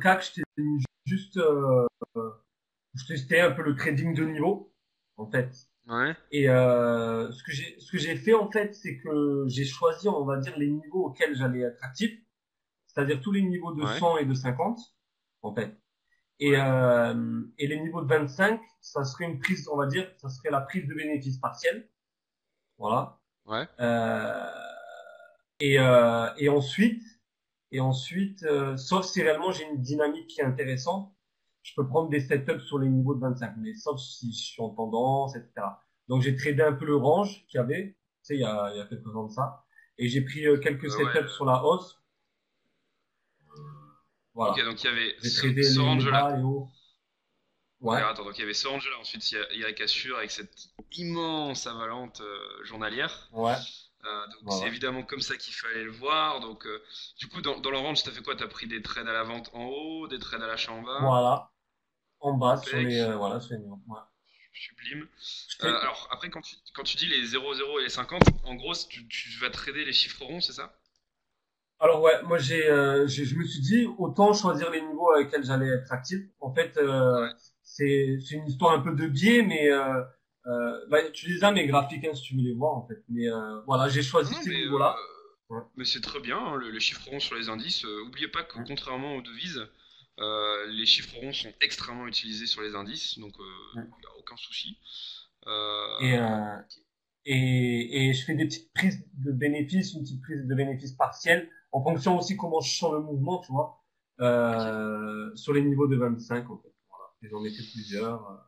CAC, je t'ai mis juste, je testais un peu le trading de niveau, en fait. Ouais, Et ce que j'ai fait en fait, c'est que j'ai choisi, on va dire, les niveaux auxquels j'allais être actif, c'est-à-dire tous les niveaux de ouais, 100 et de 50, en fait. ouais, Et les niveaux de 25, ça serait une prise, on va dire, ça serait la prise de bénéfice partiel, voilà. ouais. Euh, et ensuite, sauf si réellement j'ai une dynamique qui est intéressante, je peux prendre des setups sur les niveaux de 25, mais sauf si je suis en tendance, etc. Donc j'ai tradé un peu le range qu'il y avait, tu sais, il y a quelques ans de ça, et j'ai pris quelques Ouais. setups sur la hausse, Ok, voilà. donc il y avait J'ai tradé ce les range-là. bas, les hauts, Ok, ouais, attends, donc il y avait ce range-là. Ensuite, il y a Cassure avec cette immense avalante journalière. ouais, Donc c'est voilà. évidemment comme ça qu'il fallait le voir. Donc du coup, dans le range, t'as fait quoi? T'as pris des trades à la vente en haut, des trades à l'achat en bas. Voilà, en bas sur les, Impec, voilà, sur les niveaux. Ouais. sublime. Je t'ai- Alors après, quand tu dis les 0,0 et les 50, en gros, tu vas trader les chiffres ronds, c'est ça? Alors ouais, moi je me suis dit autant choisir les niveaux avec lesquels j'allais être actif. En fait, Ouais. c'est une histoire un peu de biais, mais bah, tu les as mes graphiques hein, si tu veux les voir en fait. Mais voilà, j'ai Non, choisi non, ces niveaux-là. Ouais. mais c'est très bien, hein, le chiffre rond sur les indices. Oubliez pas que Mm. contrairement aux devises, les chiffres ronds sont extrêmement utilisés sur les indices, donc Mm. il n'y a aucun souci. Et, Ok. et je fais des petites prises de bénéfices, une petite prise de bénéfices partielle en fonction aussi comment je sens le mouvement, tu vois, Ok. sur les niveaux de 25 en fait. Voilà. Et j'en ai fait plusieurs.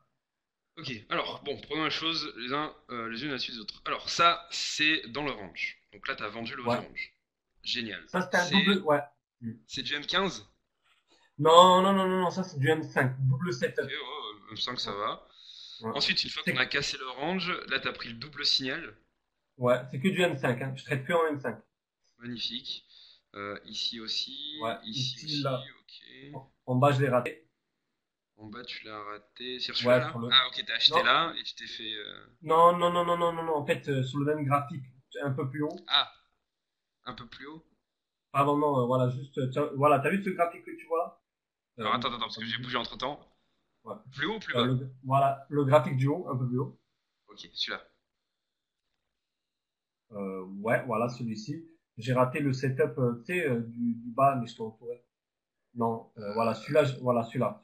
Ok, alors, Voilà. bon, prenons les choses les unes à la suite des autres. Alors, ça, c'est dans le range. Donc là, t'as vendu le haut du Ouais. range. Génial. Ça c'était un double. Ouais. Mm. C'est du M15? Non, non, non, non, non, ça c'est du M5, double Ok, setup. ouais, M5, ça Ouais, va. ouais. Ensuite, une fois qu'on a C'est cassé le range, là, t'as pris le double signal. ouais, c'est que du M5, hein. Je traite que en M5. Magnifique. Ici Ouais, aussi, ici ici, aussi, là, ok. en bas, je l'ai raté. En bas, tu l'as raté. C'est celui-là, Ouais, là? sur le. Ah, ok, t'as acheté Non, là et tu t'es fait. non, non, non, non, non, non, non. En fait, sur le même graphique, un peu plus haut. Ah, un peu plus haut. Pardon, non, voilà, juste, tiens, voilà, t'as vu ce graphique que tu vois là? Alors, attends, parce que j'ai bougé entre temps. Ouais. Plus haut ou plus bas? Voilà, le graphique du haut, un peu plus haut. Ok, celui-là. Ouais, voilà, celui-ci. J'ai raté le setup, tu sais, du bas, mais je t'ai entouré. Non, voilà, celui-là, voilà, celui-là.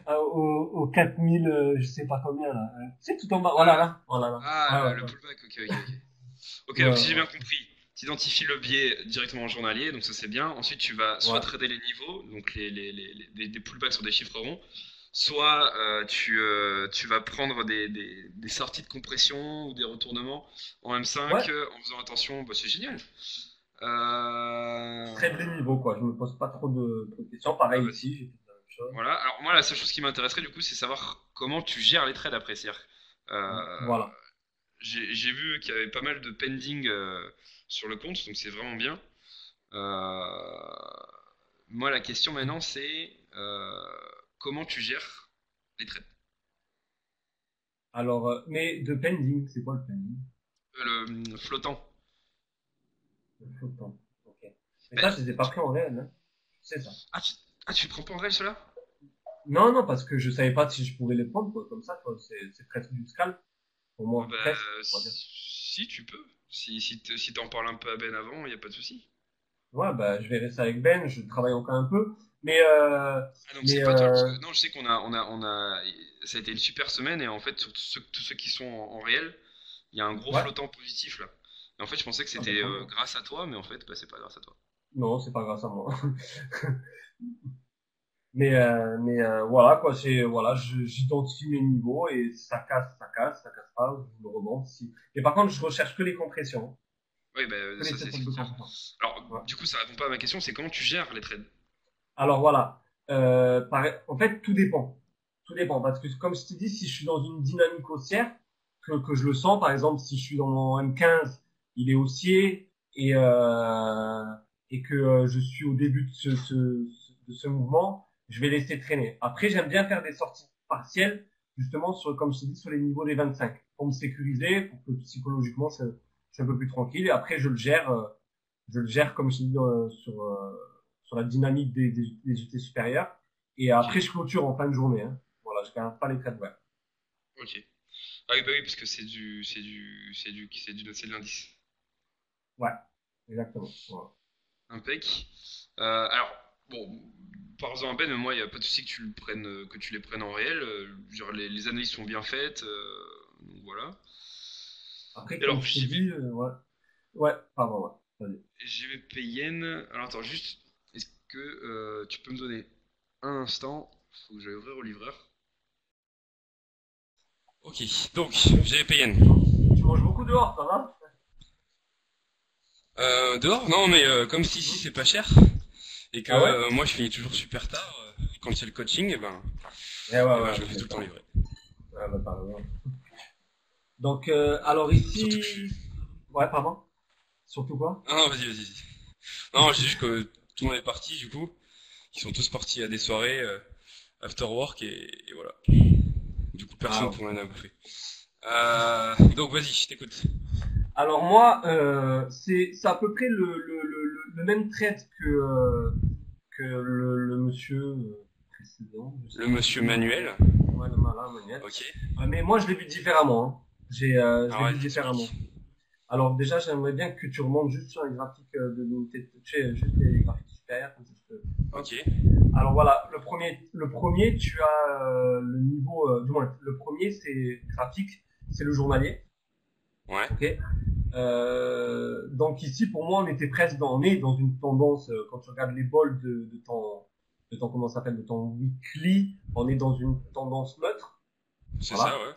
Au 4000, je sais pas combien là. C'est tout en bas. Voilà Ah, là. Voilà là. ah, Ouais, ouais, le ouais. pullback, ok, ok, ok. Ok, Ouais, donc si ouais, j'ai bien ouais. compris, tu identifies le biais directement en journalier, donc ça c'est bien. Ensuite, tu vas soit Ouais. trader les niveaux, donc des pullbacks sur des chiffres ronds, soit tu vas prendre des sorties de compression ou des retournements en M5 Ouais. en faisant attention. Bah, c'est génial. Je trade les niveaux quoi. Je me pose pas trop de questions. Ah, Pareil bah, ici, j'ai fait la même chose. voilà. Alors moi, la seule chose qui m'intéresserait du coup, c'est savoir comment tu gères les trades après. C'est-à-dire, euh, Voilà. j'ai vu qu'il y avait pas mal de pending sur le compte, donc c'est vraiment bien. Euh, Moi, la question maintenant, c'est comment tu gères les trades. Alors, mais de pending, c'est quoi le pending? Le flottant. Le flottant. Ok. Mais Ben, ça, je les ai pas pris en réel, hein. C'est ça. ah, tu le prends pas en réel, cela? Non, non, parce que je savais pas si je pouvais les prendre quoi, comme ça, quoi. C'est presque du scalp. Pour moi, Bah, presque, on va dire. si tu peux. Si t'en parles un peu à Ben avant, il n'y a pas de souci. Ouais, bah, je verrai ça avec Ben. Je travaille encore un peu. Mais, Ah, donc c'est mais, pas toi, parce que non, je sais ça a été une super semaine et en fait, sur tous ceux qui sont en réel, il y a un gros ouais. flottant positif là. Et en fait, je pensais que Ah, bah, c'était tant mieux. grâce à toi, mais en fait, bah, c'est pas grâce à toi. Non, c'est pas grâce à moi. Mais voilà quoi, c'est voilà, j'identifie mes niveaux et ça casse pas, je le remonte. Si. Et par contre, je recherche que les compressions, Oui, bah, que les ça c'est setups de clair. compression. Alors, Ouais. du coup, ça répond pas à ma question, c'est comment tu gères les trades. Alors voilà, en fait, tout dépend, tout dépend parce que comme je t'ai dit, si je suis dans une dynamique haussière, que je le sens, par exemple, si je suis dans mon M15, il est haussier et que je suis au début de ce mouvement, je vais laisser traîner. Après, j'aime bien faire des sorties partielles, justement, sur, comme je t'ai dit, sur les niveaux des 25, pour me sécuriser, pour que psychologiquement, je suis un peu plus tranquille. Et après, je le gère comme je t'ai dit, sur la dynamique des unités supérieures. Et Ok. après, je clôture en fin de journée. Hein. Voilà, je gagne pas les trades ouverts. Ok. Ah oui, bah oui, parce que c'est de l'indice. Ouais, exactement. Voilà. Impec. Alors, bon, par en peine, moi, il n'y a pas de souci que tu le prennes, que tu les prennes en réel. Genre, les analyses sont bien faites. Donc voilà. Après, Et comme alors, je t'ai dit, ouais. Ouais, pardon, ouais. Vas-y. JVP Yen. Alors, attends, juste, est-ce que tu peux me donner un instant? Faut que j'aille ouvrir au livreur. Ok, donc, JVP Yen. Tu manges beaucoup dehors, ça va? Dehors? Non, mais comme si ici Mhm. c'est pas cher et que Ah ouais? moi je finis toujours super tard, quand c'est le coaching, Eh ouais, et ben ouais, je me tu fais tout le temps m'étonnes. livrer. Ouais, bah, t'as raison. Donc, alors Surtout que ici, ouais, pardon. Surtout quoi? non, non, vas-y. Non, j'ai juste que tout le monde est parti du coup. Ils sont tous partis à des soirées, after work et voilà. Du coup, Ah, personne pour ok. rien à bouffer. Donc vas-y, je t'écoute. Alors moi, c'est à peu près le même trait que le monsieur précédent, je sais Le plus monsieur qui, Manuel. ouais, le malin, Manuel. Ok. Mais moi, je l'ai vu différemment. Hein. Je Ah l'ai ouais, vu différemment. t'expliques. Alors déjà, j'aimerais bien que tu remontes juste sur les graphiques de l'unité, tu sais, juste les graphiques supérieurs, comme ça je peux. Hop. Ok. Alors voilà, le premier, tu as le niveau, du moins, le premier, c'est graphique, c'est le journalier, Ouais. ok. Donc ici, pour moi, on est dans une tendance. Quand tu regardes les bols de ton comment ça s'appelle, de ton weekly, on est dans une tendance neutre, C'est ça, voilà. ouais.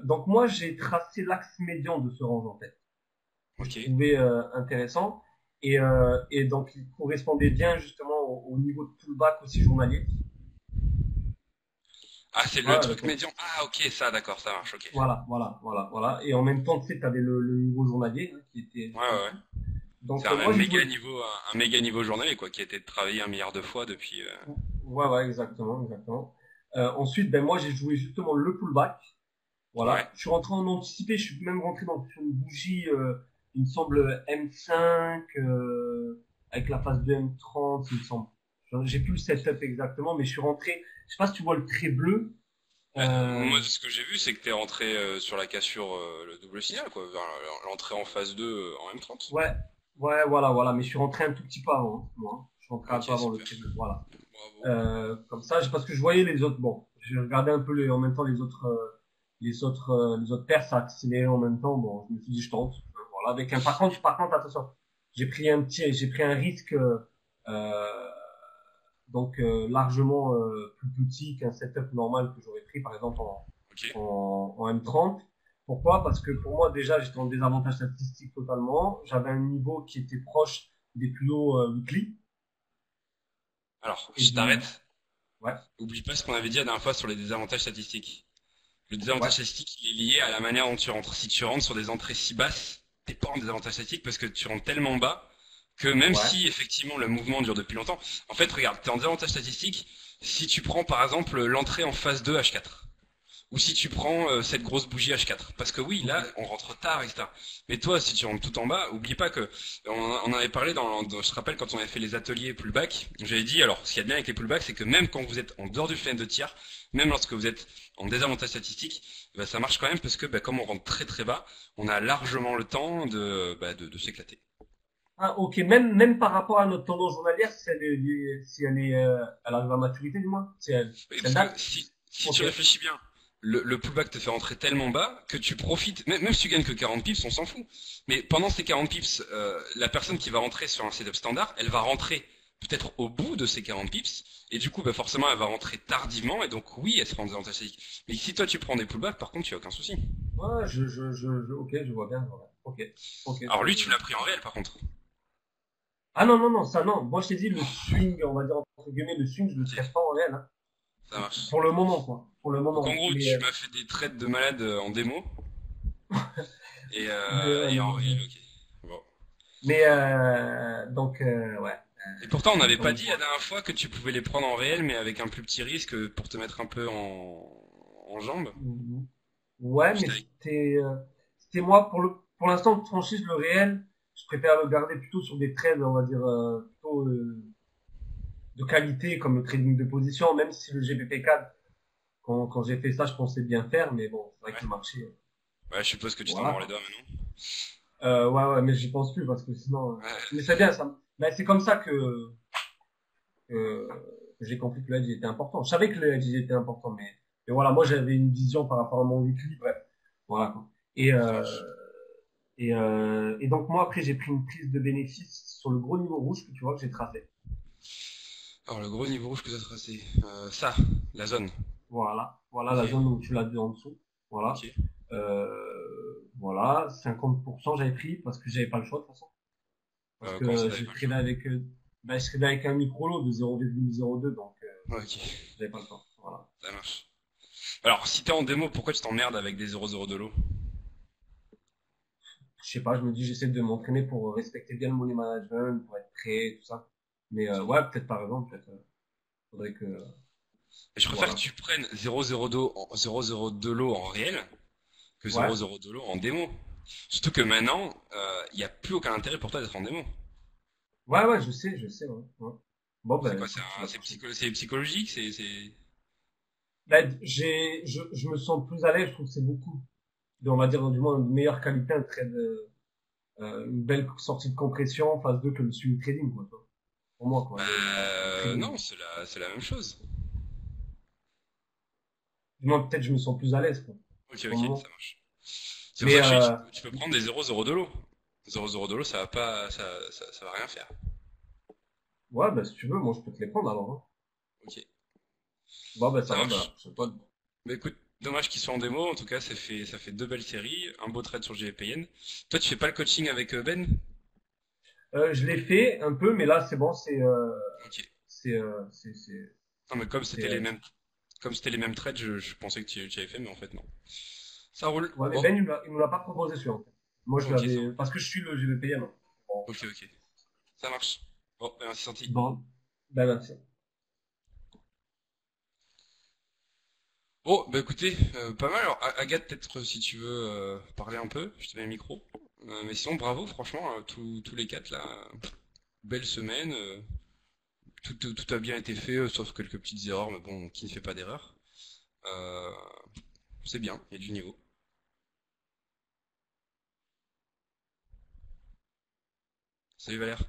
Donc moi, j'ai tracé l'axe médian de ce range en fait, que je Ok. trouvais intéressant et donc il correspondait bien justement au niveau de pullback aussi journalier. Ah, c'est le Voilà, truc médian. Ah, ok, ça, d'accord, ça marche, ok. voilà. Et en même temps, tu sais, tu avais le niveau journalier hein, qui était Ouais, juste en ouais, ouais. dessous. C'est Donc un moi, j'ai méga joué. niveau, un méga niveau journalier, quoi, qui a été travaillé 1 milliard de fois depuis. Ouais, exactement. Ensuite, ben moi, j'ai joué justement le pullback. Ouais. Voilà. Je suis rentré en anticipé. Je suis même rentré sur une bougie, il me semble M5 avec la phase de M30, il me semble. J'ai plus le setup exactement, mais je suis rentré. Je sais pas si tu vois le trait bleu. Bah, Euh, moi, ce que j'ai vu, c'est que t'es rentré sur la cassure, le double signal, quoi, vers l'entrée en phase 2 en M30. ouais, voilà. Mais je suis rentré un tout petit peu avant, hein, moi. Hein. Je suis rentré un Ok, peu avant le super. trait bleu. Voilà. Bravo. Comme ça, parce que je voyais les autres. Bon, je regardais un peu en même temps les autres paires, ça accélérait en même temps. Bon, je me suis dit, je tente. Voilà, avec un. Par contre, attention, j'ai pris un risque, donc largement plus petit qu'un setup normal que j'aurais pris, par exemple Ok. en M30. Pourquoi? Parce que pour moi, déjà, j'étais en désavantage statistique totalement. J'avais un niveau qui était proche des plus hauts weekly. Alors, Et je du, t'arrête. ouais, Oublie pas ce qu'on avait dit la dernière fois sur les désavantages statistiques. Le ouais, désavantage statistique, il est lié à la manière dont tu rentres. Si tu rentres sur des entrées si basses, t'es pas en désavantage statistique parce que tu rentres tellement bas que même ouais, si effectivement le mouvement dure depuis longtemps, en fait, regarde, t'es en désavantage statistique si tu prends par exemple l'entrée en phase 2 H4. Ou si tu prends cette grosse bougie H4. Parce que oui, là, ok. on rentre tard, etc. Mais toi, si tu rentres tout en bas, oublie pas que on en avait parlé je te rappelle quand on avait fait les ateliers pullback, j'avais dit alors ce qu'il y a de bien avec les pullbacks, c'est que même quand vous êtes en dehors du fenêtre de tir, même lorsque vous êtes en désavantage statistique, bah, ça marche quand même parce que bah, comme on rentre très très bas, on a largement le temps de s'éclater. Ah, ok, même par rapport à notre tendance journalière, si elle arrive à maturité, du moins, si elle Parce que date. si Ok. tu réfléchis bien, le pullback te fait rentrer tellement bas que tu profites, même si tu gagnes que 40 pips, on s'en fout. Mais pendant ces 40 pips, la personne qui va rentrer sur un setup standard, elle va rentrer peut-être au bout de ces 40 pips, et du coup, bah forcément, elle va rentrer tardivement, et donc oui, elle sera en désavantage statistique. Mais si toi tu prends des pullbacks, par contre, tu as aucun souci. Ouais, ok, je vois bien. Ouais. Ok, Alors c'est. lui, tu l'as pris en réel, par contre. Ah non, ça non. Moi, je t'ai dit le swing, on va dire entre guillemets le swing, je le Ok, traite pas en réel. Hein. ça marche. Pour le moment, quoi. Pour le Donc en moment. gros, tu m'as fait des trades de malade en démo, et en réel, ok. Bon. donc ouais. Et pourtant, on n'avait pas Donc dit la dernière fois que tu pouvais les prendre en réel, mais avec un plus petit risque pour te mettre un peu en jambes. ouais, mais J'étais avec... c'était moi pour l'instant franchise le réel, je préfère le garder plutôt sur des trades, on va dire plutôt. de qualité comme le trading de position, même si le GBP4, quand j'ai fait ça, je pensais bien faire, mais bon, c'est vrai que Ouais. le marché, Ouais, je suppose que tu t'en voilà, mords les quoi. doigts maintenant. Ouais, mais j'y pense plus parce que sinon, Ouais, mais c'est bien, ça, ben, c'est comme ça que, que j'ai compris que le hedge était important. Je savais que le hedge était important, mais voilà, moi j'avais une vision par rapport à mon weekly, bref, voilà, quoi. Et, ça euh, marche. et donc moi après j'ai pris une prise de bénéfice sur le gros niveau rouge que tu vois que j'ai tracé. Alors, le gros niveau rouge que tu as tracé. Ça, la zone. Voilà Ok, la zone où tu l'as vu en dessous. Voilà. ok. Voilà, 50% j'avais pris parce que j'avais pas le choix de toute façon. Parce Comment ça, que t'avais je pas le tradais choix? avec, je tradais avec un micro lot de 0,02, donc Ouais, ok, j'avais pas le temps. Voilà. ça marche. Alors, si t'es en démo, pourquoi tu t'emmerdes avec des 0,0 de l'eau? Je sais pas, je me dis j'essaie de m'entraîner pour respecter bien le money management, pour être prêt, tout ça. Mais Ok. ouais, peut-être par exemple, peut-être faudrait que Et je préfère que voilà. tu prennes 0,02 de l'eau en réel que Ouais. 0,0 de l'eau en démo. Surtout que maintenant, il n'y a plus aucun intérêt pour toi d'être en démo. Ouais, je sais, ouais. Ouais. Bon C'est ben quoi? écoute, la prochaine. C'est psychologique? C'est... Ben, je me sens plus à l'aise, je trouve que c'est beaucoup, on va dire du moins de meilleure qualité un trade, une belle sortie de compression en phase 2 que le swing trading, quoi, tu vois. Pour moi, quoi, le trading. Non, c'est la même chose. Du moins, peut-être je me sens plus à l'aise, quoi, Ok, pour le ok, ça moment. marche. C'est pour Mais ça que je te dis, tu peux prendre des 0,0 de l'eau. 0,0 de l'eau, ça va pas, ça va rien faire. ouais, bah si tu veux, moi je peux te les prendre alors, hein. Ok, Bon, bah ça ça va, bah la marche. prochaine Bon, fois. bah écoute, dommage qu'ils soient en démo. En tout cas, ça fait deux belles séries, un beau trade sur GPN. Toi, tu fais pas le coaching avec Ben? Je l'ai fait un peu, mais là c'est bon, Ok. c'est, Non, mais c'est, comme c'était les mêmes trades, je pensais que tu avais fait, mais en fait non. Ça roule. ouais, mais Bon, Ben, il me l'a pas proposé celui en fait. Moi je ok, ça l'avais, roule. parce que je suis le GVPM. Bon, Ok, ok, ça marche. Bon, ben, c'est senti. bon, ben merci. Bon, bah écoutez, pas mal. Alors, Agathe, peut-être si tu veux parler un peu, je te mets le micro. Mais sinon, bravo, franchement, tous les quatre là, belle semaine. Tout a bien été fait, sauf quelques petites erreurs, mais bon, qui ne fait pas d'erreur. Euh, c'est bien, il y a du niveau. Salut Valère.